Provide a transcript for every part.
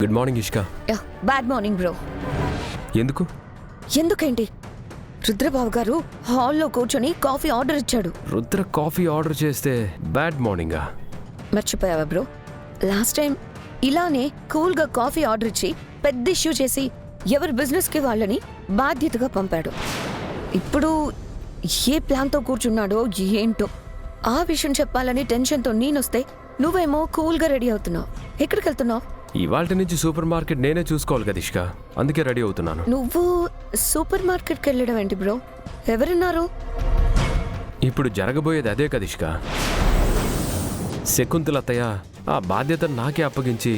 Good morning Ishka. Bad morning bro. ఎందుకేంటి? రుద్రబాబు గారు హాల్లో కూర్చొని కాఫీ ఆర్డర్ ఇచ్చాడు. రుద్ర కాఫీ ఆర్డర్ చేస్తే బ్యాడ్ మార్నింగా? మర్చిపోయావా బ్రో? లాస్ట్ టైం ఇలానే కూల్గా కాఫీ ఆర్డర్ ఇచ్చి పెద్ద ఇష్యూ చేసి ఎవరి బిజినెస్కి వాళ్ళని బాధ్యతగా పంపాడు. ఇప్పుడు ఏ ప్లాన్తో కూర్చున్నాడో ఏంటో. ఆ విషయం చెప్పాలని టెన్షన్తో నేనొస్తే నువ్వేమో కూల్గా రెడీ అవుతున్నావు. ఎక్కడికి వెళ్తున్నావు? ఇవాళ నుంచి సూపర్ మార్కెట్ నేనే చూసుకోవాలి కదా ఇష్క, అందుకే రెడీ అవుతున్నాను. నువ్వు సూపర్ మార్కెట్కి వెళ్ళడం ఏంటి బ్రో? ఎవరున్నారు? ఇప్పుడు జరగబోయేది అదే కదా ఇష్క. శకుంతలత్తయ్య ఆ బాధ్యత నాకే అప్పగించి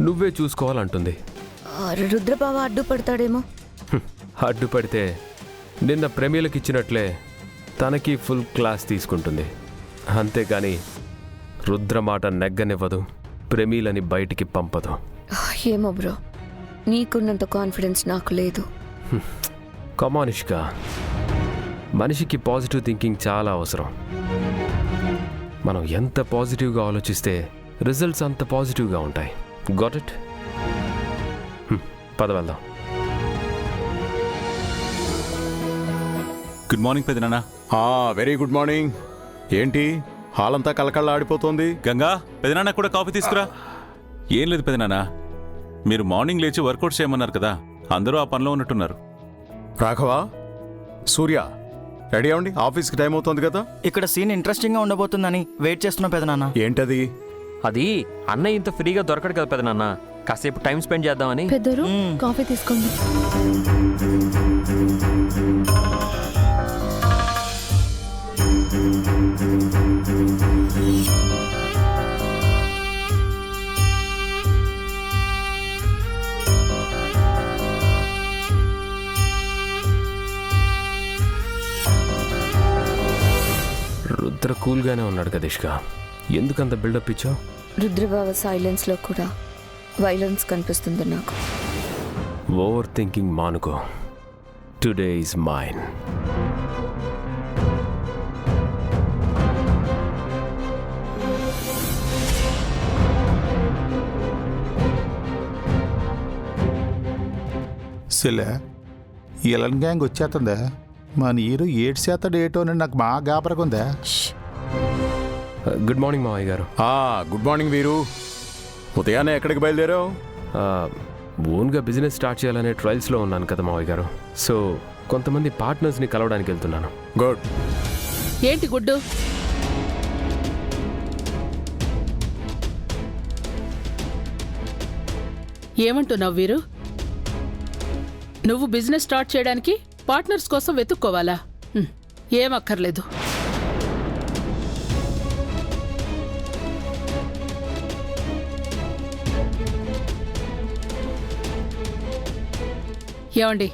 నువ్వే చూసుకోవాలంటుంది. రుద్రబావ అడ్డుపడతాడేమో. అడ్డుపడితే నిన్న ప్రేమీలకు ఇచ్చినట్లే తనకి ఫుల్ క్లాస్ తీసుకుంటుంది. అంతేగాని రుద్ర మాట నెగ్గనివ్వదు, ప్రేమీలని బయటికి పంపదు. ఏమో బ్రో, నీకున్నంత కాన్ఫిడెన్స్ నాకు లేదు. కమానిష్క, మనిషికి పాజిటివ్ థింకింగ్ చాలా అవసరం. మనం ఎంత పాజిటివ్గా ఆలోచిస్తే రిజల్ట్స్ అంత పాజిటివ్గా ఉంటాయి. Got it? పద వెళ్దాం. గుడ్ మార్నింగ్ పెదనాన్న. Very good morning. ఏంటి హాల్ అంతా కలకళ్ళ ఆడిపోతుంది? గంగా, పెదనాన్న కూడా కాఫీ తీసుకురా. ఏం లేదు పెదనాన్న, మీరు మార్నింగ్ లేచి వర్కౌట్ చేయమన్నారు కదా, అందరూ ఆ పనిలో ఉన్నట్టున్నారు. రాఘవా, సూర్య, రెడీ అవ్వండి, ఆఫీస్కి టైం అవుతుంది కదా. ఇక్కడ సీన్ ఇంట్రెస్టింగ్ గా ఉండబోతుందని వెయిట్ చేస్తున్నా పెదనాన్న. ఏంటది? అది అన్నయ్య ఇంత ఫ్రీగా దొరకడు కదా పెదనాన్న, కాసేపు టైం స్పెండ్ చేద్దామని. పెద్దరు కాఫీ తీసుకోండి. రుద్ర కూల్గానే ఉన్నాడు కదా ఇష్క, ఎందుకంత బిల్డప్ ఇచ్చావు? రుద్రబావ సైలెన్స్ లో కూడా వైలెన్స్ కనిపిస్తుంది నాకు. ఓవర్ థింకింగ్ మానుకో. Today is mine. సిలే ఇలన్ గ్యాంగ్ వచ్చేస్తుందా? మా నీరు 7% ఏటోనని నాకు బాగా గాబరకుందా. గుడ్ మార్నింగ్ మావయ్య గారు. గుడ్ మార్నింగ్ వీరు. ఉదయాన్నే ఎక్కడికి బయలుదేరావు? ఓన్గా బిజినెస్ స్టార్ట్ చేయాలనే ట్రయల్స్లో ఉన్నాను కదా మావయ్య గారు. సో కొంతమంది పార్ట్నర్స్ని కలవడానికి వెళ్తున్నాను. గుడ్. ఏంటి గుడ్డు? ఏమంటున్నావు వీరు? నువ్వు బిజినెస్ స్టార్ట్ చేయడానికి పార్ట్నర్స్ కోసం వెతుక్కోవాలా? ఏం అక్కర్లేదు. ఏమండి,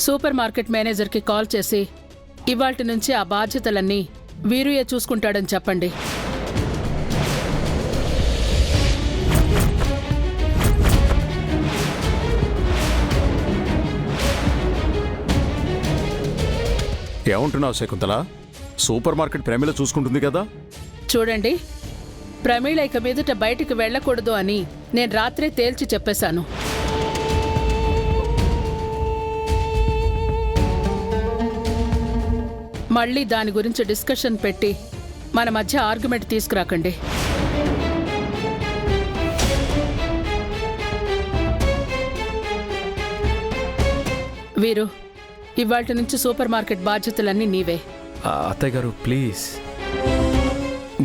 సూపర్ మార్కెట్ మేనేజర్కి కాల్ చేసి ఇవాల్టి నుంచి ఆ బాధ్యతలన్నీ వీరుయే చూసుకుంటాడని చెప్పండి. ఏమంటున్నావు శకుంతల? సూపర్ మార్కెట్ ప్రేమలో చూసుకుంటుంది కదా. చూడండి, ప్రమీళ ఇక మీదట బయటికి వెళ్ళకూడదు అని నేను రాత్రే తేల్చి చెప్పేశాను. మళ్ళీ దాని గురించి డిస్కషన్ పెట్టి మన మధ్య ఆర్గ్యుమెంట్ తీసుకురాకండి. వీరు, ఇవాల్టి నుంచి సూపర్ మార్కెట్ బాధ్యతలన్నీ నీవే. అత్తయ్య గారు ప్లీజ్,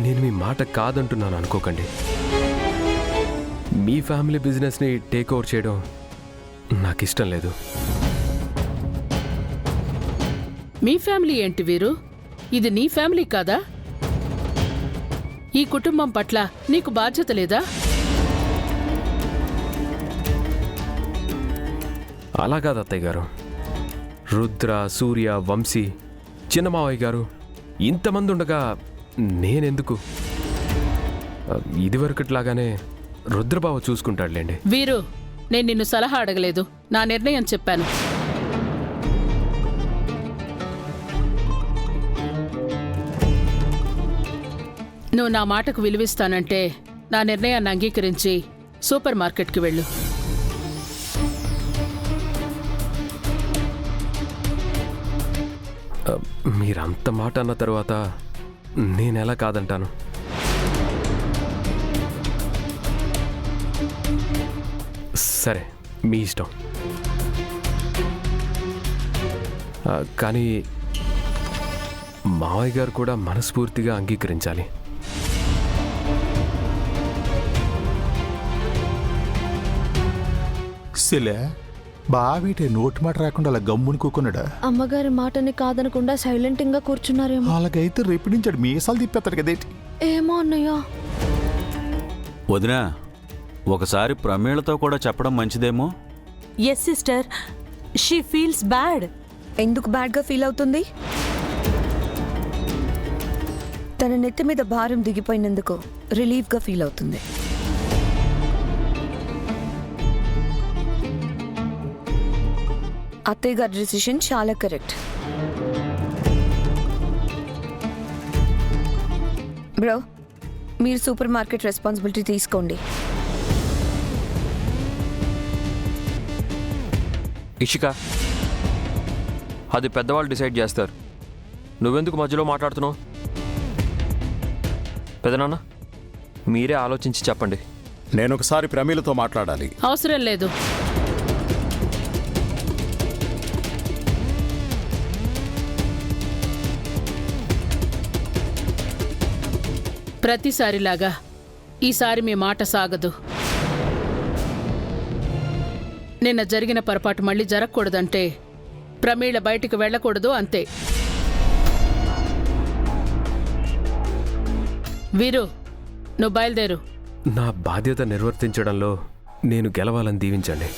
నేను మీ మాట కాదంటున్నాను అనుకోకండి. మీ ఫ్యామిలీ బిజినెస్ని టేక్ ఓవర్ చేయడం నాకు ఇష్టం లేదు. మీ ఫ్యామిలీ ఏంటి వీరు? ఇది నీ ఫ్యామిలీ కాదా? ఈ కుటుంబం పట్ల నీకు బాధ్యత లేదా? అలా కాదు అత్తయ్య గారు. రుద్ర, సూర్య, వంశీ, చిన్నమావయ్య గారు ఇంతమంది ఉండగా నేనెందుకు? ఇదివరకట్లాగానే రుద్రబావ చూసుకుంటాడులేండి. వీరు, నేను నిన్ను సలహా అడగలేదు, నా నిర్ణయం చెప్పాను. నువ్వు నా మాటకు విలువిస్తానంటే నా నిర్ణయాన్ని అంగీకరించి సూపర్ మార్కెట్కి వెళ్ళు. మీరంత మాట అన్న తర్వాత నేనెలా కాదంటాను? సరే, మీ ఇష్టం. కానీ మావయ్య గారు కూడా మనస్ఫూర్తిగా అంగీకరించాలి. సిలే బావిటే నోటి మాట రాకుండా అలా గమ్ముని కూకున్నాడా? అమ్మగారి మాటని కాదనకుండా సైలెంట్గా కూర్చున్నారేమో. అలాగైతే రేపు నుంచి ఆడు మీసాలు తిప్పేస్తాడు కదేంటి? ఏమో అన్నయ్య. వదినా, ఒకసారి ప్రమేళతో కూడా చెప్పడం మంచిదేమో. Yes sister, she feels bad. ఎందుకు బ్యాడ్గా ఫీల్ అవుతుంది? తన నెత్తి మీద భారం దిగిపోయినందుకు రిలీఫ్గా ఫీల్ అవుతుంది. అత్తయ్య గారి డిసిషన్ చాలా కరెక్ట్. బ్రో, మీరు సూపర్ మార్కెట్ రెస్పాన్సిబిలిటీ తీసుకోండి. ఇషిక, అది పెద్దవాళ్ళు డిసైడ్ చేస్తారు. నువ్వెందుకు మధ్యలో మాట్లాడుతున్నావు? పెదనాన్న, మీరే ఆలోచించి చెప్పండి. నేను ఒకసారి ప్రమీలతో మాట్లాడాలి. అవసరం లేదు. ప్రతిసారిలాగా ఈసారి మీ మాట సాగదు. నిన్న జరిగిన పొరపాటు మళ్ళీ జరగకూడదంటే ప్రమీళ బయటికి వెళ్ళకూడదు, అంతే. వీరు, నువ్వు బయలుదేరు. నా బాధ్యత నిర్వర్తించడంలో నేను గెలవాలని దీవించండి.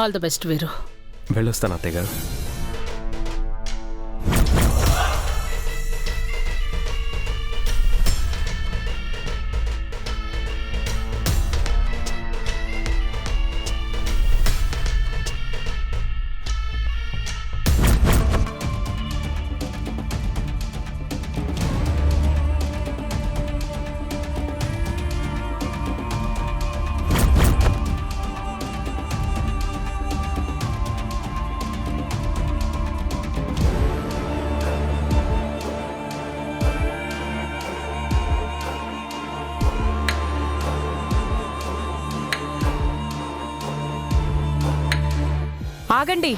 ఆల్ ది బెస్ట్ వీరు. వెళ్ళొస్తాను అత్తయ్య గారు. ఆగండి.